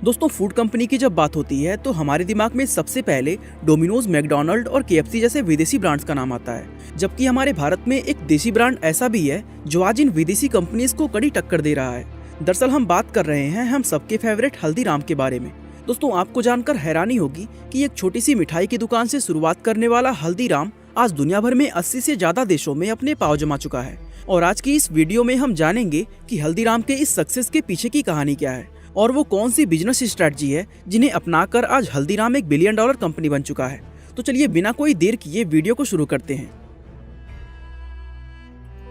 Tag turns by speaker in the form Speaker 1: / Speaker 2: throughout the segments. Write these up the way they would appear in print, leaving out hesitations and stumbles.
Speaker 1: दोस्तों, food company की जब बात होती है तो हमारे दिमाग में सबसे पहले डोमिनोज, मैकडॉनल्ड और केएफसी जैसे विदेशी ब्रांड्स का नाम आता है। जबकि हमारे भारत में एक देसी ब्रांड ऐसा भी है जो आज इन विदेशी कंपनीज को कड़ी टक्कर दे रहा है। दरअसल हम बात कर रहे हैं हम सबके फेवरेट हल्दीराम के बारे में। दोस्तों, आपको जानकर हैरानी होगी कि एक छोटी सी मिठाई की दुकान से शुरुआत करने वाला हल्दीराम आज दुनिया भर में 80 से ज्यादा देशों में अपने पांव जमा चुका है। और आज की इस वीडियो में हम जानेंगे कि हल्दीराम के इस सक्सेस के पीछे की कहानी क्या है और वो कौन सी बिजनेस स्ट्रेटजी है जिन्हें अपनाकर आज हल्दीराम एक $1 बिलियन कंपनी बन चुका है। तो चलिए बिना कोई देर किए वीडियो को शुरू करते हैं।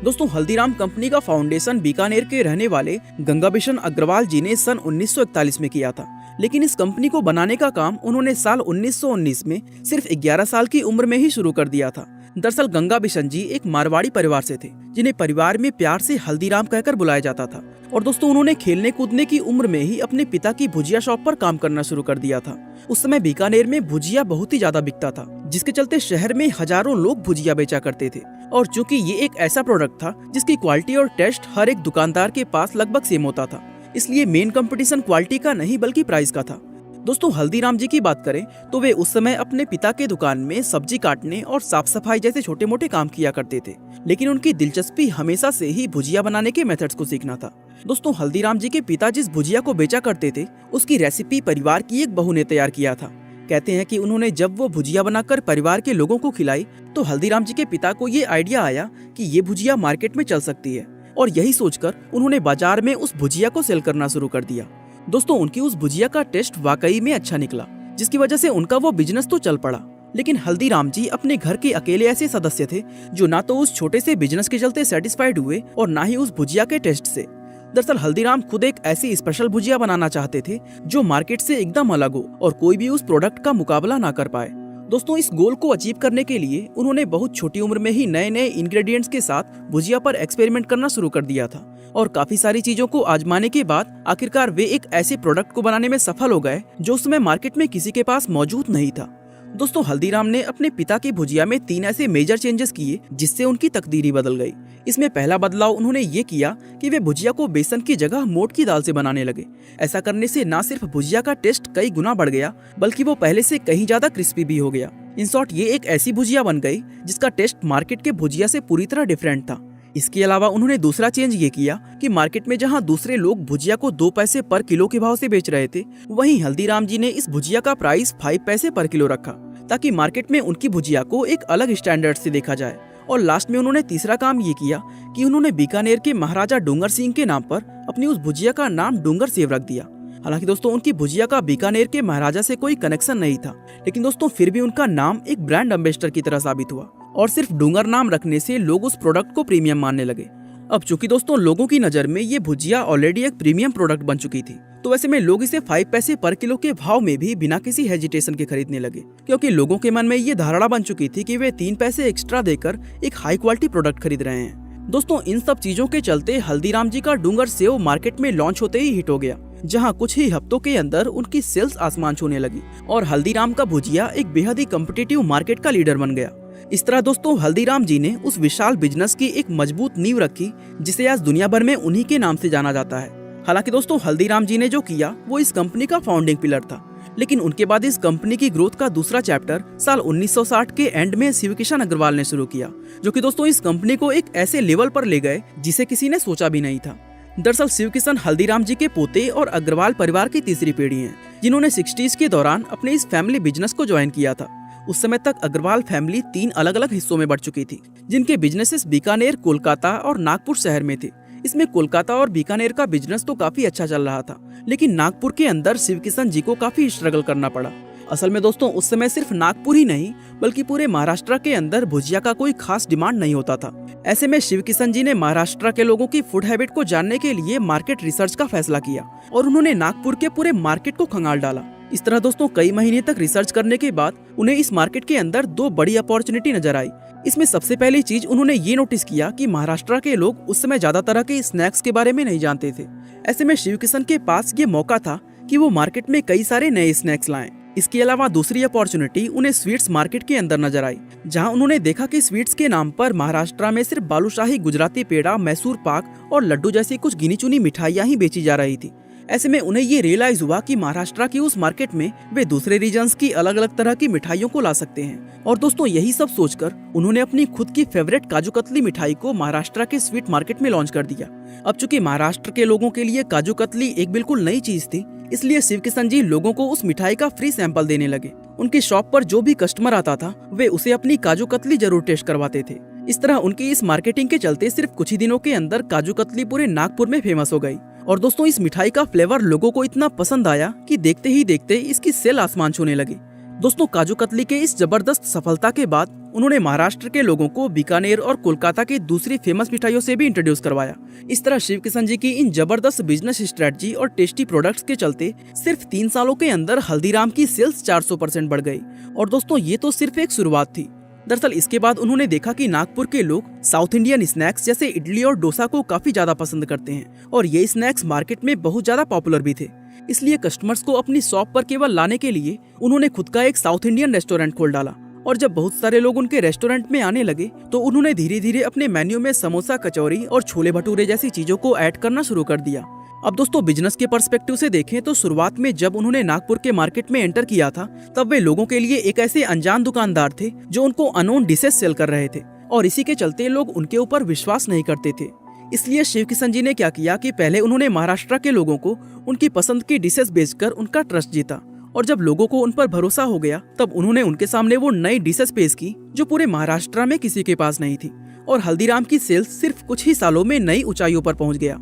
Speaker 1: दोस्तों, हल्दीराम कंपनी का फाउंडेशन बीकानेर के रहने वाले गंगाबिशन अग्रवाल जी ने सन 1941 में किया था। लेकिन इस कंपनी को बनाने का काम उन्होंने साल 1919 में सिर्फ 11 साल की उम्र में ही शुरू कर दिया था। दरअसल गंगाबिशन जी एक मारवाड़ी परिवार से थे, जिन्हें परिवार में प्यार से हल्दीराम कहकर बुलाया जाता था। और दोस्तों, उन्होंने खेलने कूदने की उम्र में ही अपने पिता की भुजिया शॉप पर काम करना शुरू कर दिया था। उस समय बीकानेर में भुजिया बहुत ही ज्यादा बिकता था, जिसके चलते शहर में हजारों लोग भुजिया बेचा करते थे। और चूंकि ये एक ऐसा प्रोडक्ट था जिसकी क्वालिटी और टेस्ट हर एक दुकानदार के पास लगभग सेम होता था, इसलिए मेन कंपटीशन क्वालिटी का नहीं बल्कि प्राइस का था। दोस्तों, हल्दीराम जी की बात करें तो वे उस समय अपने पिता के दुकान में सब्जी काटने और साफ सफाई जैसे छोटे मोटे काम किया करते थे, लेकिन उनकी दिलचस्पी हमेशा से ही भुजिया बनाने के मेथड्स को सीखना था। दोस्तों, हल्दीराम जी के पिता जिस भुजिया को बेचा करते थे उसकी रेसिपी परिवार की एक बहू ने तैयार किया था। कहते हैं कि उन्होंने जब वो भुजिया बनाकर परिवार के लोगों को खिलाई तो हल्दीराम जी के पिता को ये आइडिया आया कि ये भुजिया मार्केट में चल सकती है, और यही सोचकर उन्होंने बाजार में उस भुजिया को सेल करना शुरू कर दिया। दोस्तों, उनकी उस भुजिया का टेस्ट वाकई में अच्छा निकला, जिसकी वजह से उनका वो बिजनेस तो चल पड़ा। लेकिन हल्दीराम जी अपने घर के अकेले ऐसे सदस्य थे जो ना तो उस छोटे से बिजनेस के चलते सेटिस्फाइड हुए और ना ही उस भुजिया के टेस्ट से। दरअसल हल्दीराम खुद एक ऐसी स्पेशल भुजिया बनाना चाहते थे जो मार्केट से एकदम अलग हो और कोई भी उस प्रोडक्ट का मुकाबला ना कर पाए। दोस्तों, इस गोल को अचीव करने के लिए उन्होंने बहुत छोटी उम्र में ही नए नए इंग्रेडिएंट्स के साथ भुजिया पर एक्सपेरिमेंट करना शुरू कर दिया था। और काफी सारी चीजों को आजमाने के बाद आखिरकार वे एक ऐसे प्रोडक्ट को बनाने में सफल हो गए जो उस समय मार्केट में किसी के पास मौजूद नहीं था। दोस्तों, हल्दीराम ने अपने पिता की भुजिया में 3 ऐसे मेजर चेंजेस किए जिससे उनकी तकदीर ही बदल गई। इसमें पहला बदलाव उन्होंने ये किया कि वे भुजिया को बेसन की जगह मोट की दाल से बनाने लगे। ऐसा करने से न सिर्फ भुजिया का टेस्ट कई गुना बढ़ गया, बल्कि वो पहले से कहीं ज्यादा क्रिस्पी भी हो गया। इन शॉर्ट, ये एक ऐसी भुजिया बन गई जिसका टेस्ट मार्केट के भुजिया से पूरी तरह डिफरेंट था। इसके अलावा उन्होंने दूसरा चेंज ये किया कि मार्केट में जहां दूसरे लोग भुजिया को 2 पैसे पर किलो के भाव से बेच रहे थे, वहीं हल्दीराम जी ने इस भुजिया का प्राइस 5 पैसे पर किलो रखा, ताकि मार्केट में उनकी भुजिया को एक अलग स्टैंडर्ड से देखा जाए। और लास्ट में उन्होंने तीसरा काम ये किया कि उन्होंने बीकानेर के महाराजा डूंगर सिंह के नाम पर अपनी उस भुजिया का नाम डूंगर सेव रख दिया। हालांकि दोस्तों, उनकी भुजिया का बीकानेर के महाराजा से कोई कनेक्शन नहीं था, लेकिन दोस्तों फिर भी उनका नाम एक ब्रांड एम्बेसडर की तरह साबित हुआ और सिर्फ डूंगर नाम रखने से लोग उस प्रोडक्ट को प्रीमियम मानने लगे। अब चूंकि दोस्तों लोगों की नजर में ये भुजिया ऑलरेडी एक प्रीमियम प्रोडक्ट बन चुकी थी, तो वैसे में लोग इसे 5 पैसे पर किलो के भाव में भी बिना किसी हेजिटेशन के खरीदने लगे, क्योंकि लोगों के मन में ये धारणा बन चुकी थी कि वे 3 पैसे एक्स्ट्रा देकर एक हाई क्वालिटी प्रोडक्ट खरीद रहे हैं। दोस्तों, इन सब चीजों के चलते हल्दीराम जी का डूंगर सेव मार्केट में लॉन्च होते ही हिट हो गया, जहां कुछ ही हफ्तों के अंदर उनकी सेल्स आसमान छूने लगी और हल्दीराम का भुजिया एक बेहद ही कॉम्पिटिटिव मार्केट का लीडर बन गया। इस तरह दोस्तों हल्दीराम जी ने उस विशाल बिजनेस की एक मजबूत नींव रखी जिसे आज दुनिया भर में उन्हीं के नाम से जाना जाता है। हालांकि दोस्तों, हल्दीराम जी ने जो किया वो इस कंपनी का फाउंडिंग पिलर था, लेकिन उनके बाद इस कंपनी की ग्रोथ का दूसरा चैप्टर साल 1960 के एंड में शिवकिशन अग्रवाल ने शुरू किया, जो कि दोस्तों इस कंपनी को एक ऐसे लेवल पर ले गए जिसे किसी ने सोचा भी नहीं था। दरअसल शिवकिशन हल्दीराम जी के पोते और अग्रवाल परिवार की तीसरी पीढ़ी हैं, जिन्होंने 60s के दौरान अपने इस फैमिली बिजनेस को ज्वाइन किया था। उस समय तक अग्रवाल फैमिली 3 अलग अलग हिस्सों में बढ़ चुकी थी, जिनके बिजनेसेस बीकानेर, कोलकाता और नागपुर शहर में थे। इसमें कोलकाता और बीकानेर का बिजनेस तो काफी अच्छा चल रहा था, लेकिन नागपुर के अंदर शिवकिशन जी को काफी स्ट्रगल करना पड़ा। असल में दोस्तों उस समय सिर्फ नागपुर ही नहीं बल्कि पूरे महाराष्ट्र के अंदर भुजिया का कोई खास डिमांड नहीं होता था। ऐसे में शिवकिशन जी ने महाराष्ट्र के लोगों की फूड हैबिट को जानने के लिए मार्केट रिसर्च का फैसला किया और उन्होंने नागपुर के पूरे मार्केट को खंगाल डाला। इस तरह दोस्तों कई महीने तक रिसर्च करने के बाद उन्हें इस मार्केट के अंदर 2 बड़ी अपॉर्चुनिटी नजर आई। इसमें सबसे पहली चीज उन्होंने ये नोटिस किया कि महाराष्ट्र के लोग उस समय ज्यादा तरह के स्नैक्स के बारे में नहीं जानते थे। ऐसे में शिवकिशन के पास ये मौका था कि वो मार्केट में कई सारे नए स्नैक्स लाएं। इसके अलावा दूसरी अपॉर्चुनिटी उन्हें स्वीट्स मार्केट के अंदर नजर आई, जहां उन्होंने देखा कि स्वीट्स के नाम पर महाराष्ट्र में सिर्फ बालूशाही, गुजराती पेड़ा, मैसूर पाक और लड्डू जैसी कुछ गिनी चुनी मिठाइयां ही बेची जा रही थी। ऐसे में उन्हें ये रियलाइज हुआ कि महाराष्ट्र की उस मार्केट में वे दूसरे रीजन्स की अलग अलग तरह की मिठाइयों को ला सकते हैं। और दोस्तों यही सब सोचकर उन्होंने अपनी खुद की फेवरेट काजू कतली मिठाई को महाराष्ट्र के स्वीट मार्केट में लॉन्च कर दिया। अब चूंकि महाराष्ट्र के लोगों के लिए काजू कतली एक बिल्कुल नई चीज थी, इसलिए शिवकिशन जी लोगों को उस मिठाई का फ्री सैंपल देने लगे। उनकी शॉप पर जो भी कस्टमर आता था वे उसे अपनी काजू कतली जरूर टेस्ट करवाते थे। इस तरह उनकी इस मार्केटिंग के चलते सिर्फ कुछ ही दिनों के अंदर काजू कतली पूरे नागपुर में फेमस हो गई। और दोस्तों इस मिठाई का फ्लेवर लोगों को इतना पसंद आया कि देखते ही देखते इसकी सेल आसमान छूने लगी। दोस्तों काजू कतली के इस जबरदस्त सफलता के बाद उन्होंने महाराष्ट्र के लोगों को बीकानेर और कोलकाता की दूसरी फेमस मिठाइयों से भी इंट्रोड्यूस करवाया। इस तरह शिवकिशन जी की इन जबरदस्त बिजनेस स्ट्रेटजी और टेस्टी प्रोडक्ट्स के चलते सिर्फ 3 सालों के अंदर हल्दीराम की सेल्स 400% बढ़ गई। और दोस्तों ये तो सिर्फ एक शुरुआत थी। दरअसल इसके बाद उन्होंने देखा कि नागपुर के लोग साउथ इंडियन स्नैक्स जैसे इडली और डोसा को काफी ज्यादा पसंद करते हैं और ये स्नैक्स मार्केट में बहुत ज्यादा पॉपुलर भी थे। इसलिए कस्टमर्स को अपनी शॉप पर केवल लाने के लिए उन्होंने खुद का एक साउथ इंडियन रेस्टोरेंट खोल डाला। और जब बहुत सारे लोग उनके रेस्टोरेंट में आने लगे तो उन्होंने धीरे धीरे अपने मेन्यू में समोसा, कचौरी और छोले भटूरे जैसी चीजों को ऐड करना शुरू कर दिया। अब दोस्तों बिजनेस के पर्सपेक्टिव से देखें तो शुरुआत में जब उन्होंने नागपुर के मार्केट में एंटर किया था तब वे लोगों के लिए एक ऐसे अनजान दुकानदार थे जो उनको अननोन डिशेस सेल कर रहे थे और इसी के चलते लोग उनके ऊपर विश्वास नहीं करते थे। इसलिए शिवकिशन जी ने क्या किया कि पहले उन्होंने महाराष्ट्र के लोगों को उनकी पसंद की डिशेस बेचकर उनका ट्रस्ट जीता और जब लोगों को उन पर भरोसा हो गया तब उन्होंने उनके सामने वो नई डिशेस पेश की जो पूरे महाराष्ट्र में किसी के पास नहीं थी और हल्दीराम की सेल्स सिर्फ कुछ ही सालों में नई ऊंचाइयों पर पहुंच गया।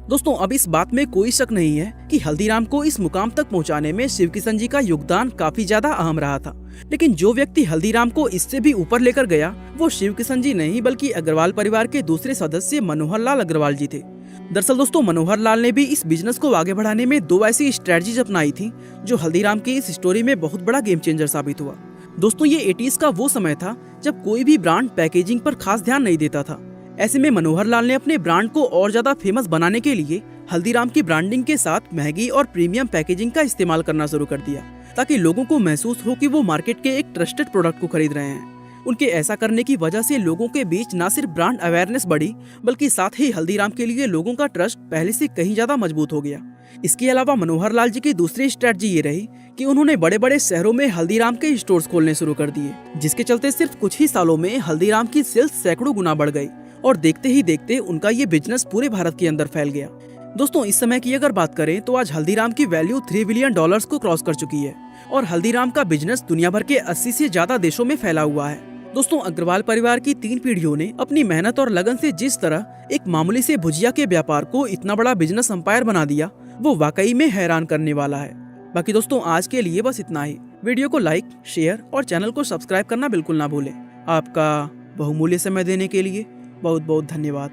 Speaker 1: दोस्तों अब इस बात में कोई शक नहीं है कि हल्दीराम को इस मुकाम तक पहुंचाने में शिवकिशन जी का योगदान काफी ज्यादा अहम रहा था। लेकिन जो व्यक्ति हल्दीराम को इससे भी ऊपर लेकर गया वो शिवकिशन जी नहीं बल्कि अग्रवाल परिवार के दूसरे सदस्य मनोहर लाल अग्रवाल जी थे। दरअसल दोस्तों मनोहर लाल ने भी इस बिजनेस को आगे बढ़ाने में 2 ऐसी स्ट्रेटजीज अपनाई थी जो हल्दीराम की इस स्टोरी में बहुत बड़ा गेम चेंजर साबित हुआ। दोस्तों ये 80s का वो समय था जब कोई भी ब्रांड पैकेजिंग पर खास ध्यान नहीं देता था। ऐसे में मनोहर लाल ने अपने ब्रांड को और ज्यादा फेमस बनाने के लिए हल्दीराम की ब्रांडिंग के साथ महंगी और प्रीमियम पैकेजिंग का इस्तेमाल करना शुरू कर दिया ताकि लोगों को महसूस हो कि वो मार्केट के एक ट्रस्टेड प्रोडक्ट को खरीद रहे हैं। उनके ऐसा करने की वजह से लोगों के बीच न सिर्फ ब्रांड अवेयरनेस बढ़ी बल्कि साथ ही हल्दीराम के लिए लोगों का ट्रस्ट पहले से कहीं ज्यादा मजबूत हो गया। इसके अलावा मनोहर लाल जी की दूसरी स्ट्रेटजी ये रही कि उन्होंने बड़े बड़े शहरों में हल्दीराम के स्टोर्स खोलने शुरू कर दिए जिसके चलते सिर्फ कुछ ही सालों में हल्दीराम की सेल्स सैकड़ों गुना बढ़ गई और देखते ही देखते उनका ये बिजनेस पूरे भारत के अंदर फैल गया। दोस्तों इस समय की अगर बात करें तो आज हल्दीराम की वैल्यू $3 बिलियन को क्रॉस कर चुकी है और हल्दीराम का बिजनेस दुनिया भर के 80 से ज्यादा देशों में फैला हुआ है। दोस्तों अग्रवाल परिवार की 3 पीढ़ियों ने अपनी मेहनत और लगन से जिस तरह एक मामूली से भुजिया के व्यापार को इतना बड़ा बिजनेस एम्पायर बना दिया वो वाकई में हैरान करने वाला है। बाकी दोस्तों आज के लिए बस इतना ही। वीडियो को लाइक, शेयर और चैनल को सब्सक्राइब करना बिल्कुल ना भूलें। आपका बहुमूल्य समय देने के लिए बहुत बहुत धन्यवाद।